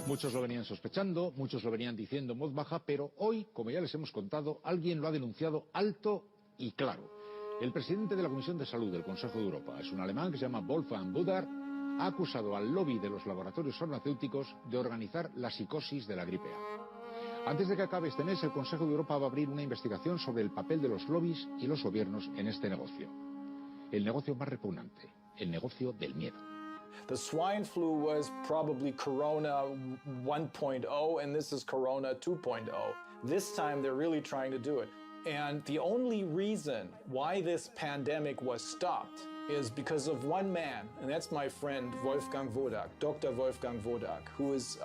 Muchos lo venían sospechando, muchos lo venían diciendo en voz baja, pero hoy, como ya les hemos contado, alguien lo ha denunciado alto y claro. El presidente de la Comisión de Salud del Consejo de Europa, es un alemán que se llama Wolfgang Budar, ha acusado al lobby de los laboratorios farmacéuticos de organizar la psicosis de la gripe A. Antes de que acabe este mes, el Consejo de Europa va a abrir una investigación sobre el papel de los lobbies y los gobiernos en este negocio. El negocio más repugnante, el negocio del miedo. The swine flu was probably Corona 1.0, and this is Corona 2.0. This time they're really trying to do it. And the only reason why this pandemic was stopped is because of one man, and that's my friend Wolfgang Wodak, Dr. Wolfgang Wodak, who is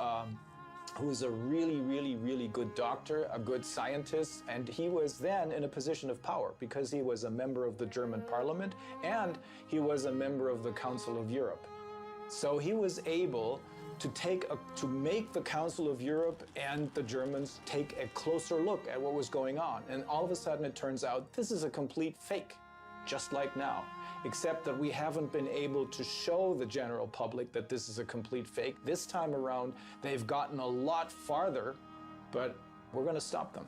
a really good doctor, a good scientist, and he was then in a position of power because he was a member of the German parliament and he was a member of the Council of Europe. So he was able to make the Council of Europe and the Germans take a closer look at what was going on. And all of a sudden it turns out this is a complete fake, just like now, except that we haven't been able to show the general public that this is a complete fake. This time around, they've gotten a lot farther, but we're going to stop them.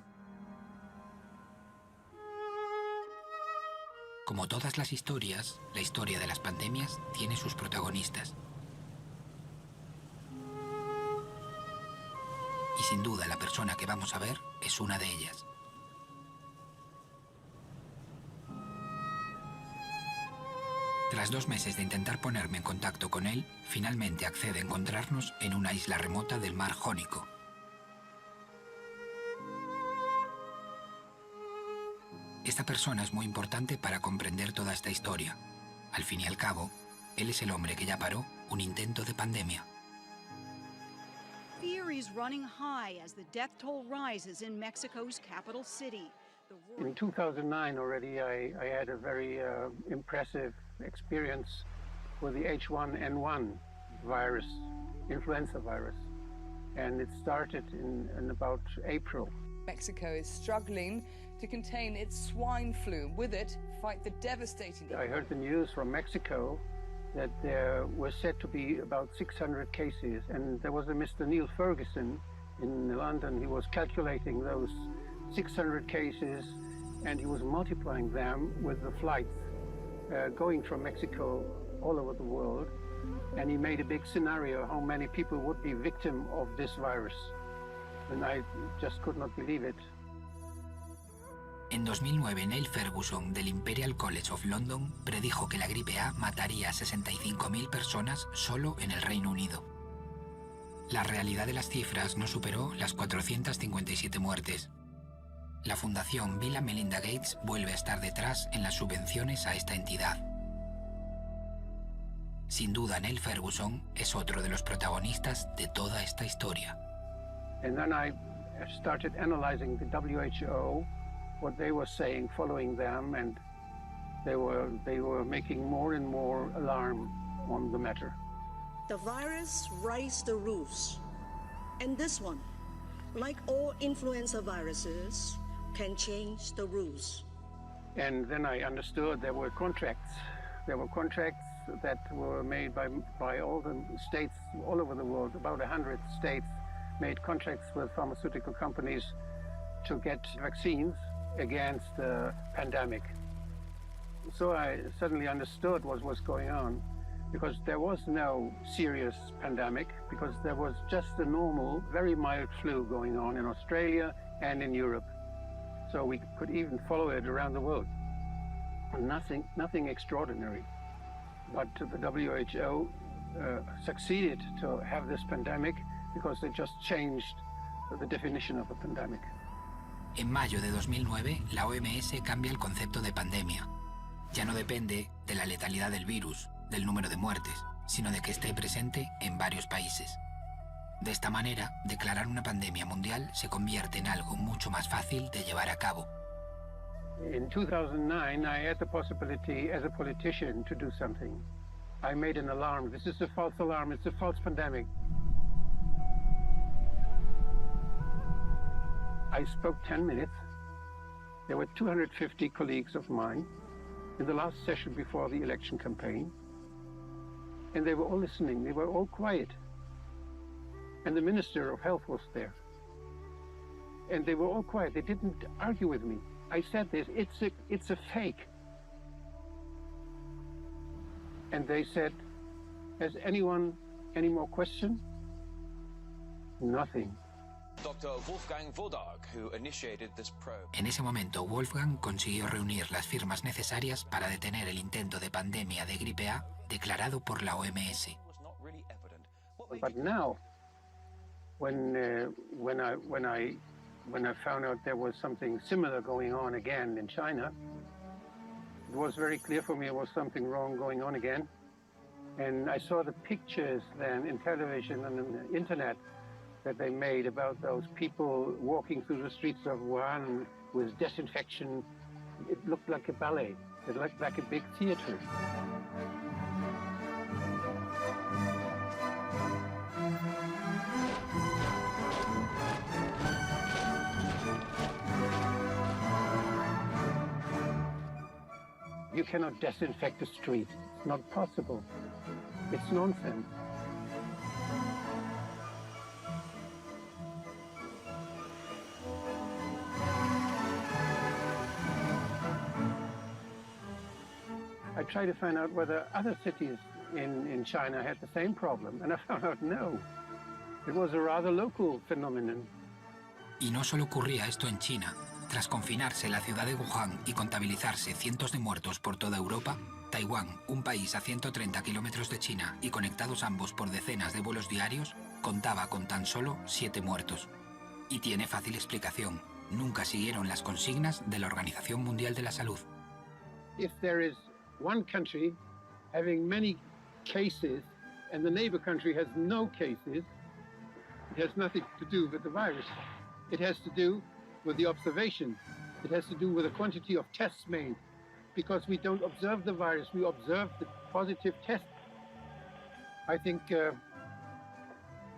Como todas las historias, la historia de las pandemias tiene sus protagonistas. Y sin duda la persona que vamos a ver es una de ellas. Tras 2 meses de intentar ponerme en contacto con él, finalmente accede a encontrarnos en una isla remota del mar Jónico. Esta persona es muy importante para comprender toda esta historia. Al fin y al cabo, él es el hombre que ya paró un intento de pandemia. Fear is running high as the death toll rises in Mexico's capital city. In 2009 already, I had a very impressive experience with the AH1N1 virus, influenza virus, and it started in about April. Mexico is struggling to contain its swine flu. With it, fight the devastating... I heard the news from Mexico that there were said to be about 600 cases, and there was a Mr. Neil Ferguson in London. He was calculating those 600 cases, and he was multiplying them with the flights going from Mexico all over the world, and he made a big scenario how many people would be victim of this virus, and I just could not believe it. En 2009, Neil Ferguson del Imperial College of London predijo que la gripe A mataría a 65.000 personas solo en el Reino Unido. La realidad de las cifras no superó las 457 muertes. La Fundación Bill y Melinda Gates vuelve a estar detrás en las subvenciones a esta entidad. Sin duda, Neil Ferguson es otro de los protagonistas de toda esta historia. And then I started analyzing the WHO, what they were saying, following them, and they were making more and more alarm on the matter. The virus raised the rules, and this one, like all influenza viruses, can change the rules. And then I understood there were contracts. There were contracts that were made by all the states all over the world. About 100 states made contracts with pharmaceutical companies to get vaccines against the pandemic. So I suddenly understood what was going on, because there was no serious pandemic, because there was just a normal, very mild flu going on in Australia and in Europe. So we could even follow it around the world. Nothing extraordinary. But the WHO succeeded to have this pandemic because they just changed the definition of a pandemic. En mayo de 2009, la OMS cambia el concepto de pandemia. Ya no depende de la letalidad del virus, del número de muertes, sino de que esté presente en varios países. De esta manera, declarar una pandemia mundial se convierte en algo mucho más fácil de llevar a cabo. In 2009, I had the possibility as a politician to do something. I made an alarm. This is a false alarm. It's a false pandemic. I spoke 10 minutes. There were 250 colleagues of mine in the last session before the election campaign, and they were all listening. They were all quiet. and the Minister of Health was there. And they were all quiet. They didn't argue with me. I said this, it's a fake. And they said, has anyone any more questions? Nothing. Dr. Wolfgang Wodarg, who initiated this probe. En ese momento, Wolfgang consiguió reunir las firmas necesarias para detener el intento de pandemia de gripe A declarado por la OMS. But now, when I found out there was something similar going on again in China, it was very clear for me there was something wrong going on again. And I saw the pictures then in television and on the internet that they made about those people walking through the streets of Wuhan with disinfection. It looked like a ballet. It looked like a big theater. You cannot disinfect the street. It's not possible. It's nonsense. I tried to find out whether other cities in China had the same problem, and I found out no. It was a rather local phenomenon. Y no solo ocurría esto en China. Tras confinarse la ciudad de Wuhan y contabilizarse cientos de muertos por toda Europa, Taiwán, un país a 130 kilómetros de China y conectados ambos por decenas de vuelos diarios, contaba con tan solo 7 muertos. Y tiene fácil explicación. Nunca siguieron las consignas de la Organización Mundial de la Salud. If there is one country having many cases and the neighbor country has no cases, it has nothing to do with the virus. It has to do with the observation. It has to do with the quantity of tests made. Because we don't observe the virus, we observe the positive test. I think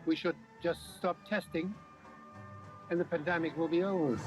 we should just stop testing and the pandemic will be over.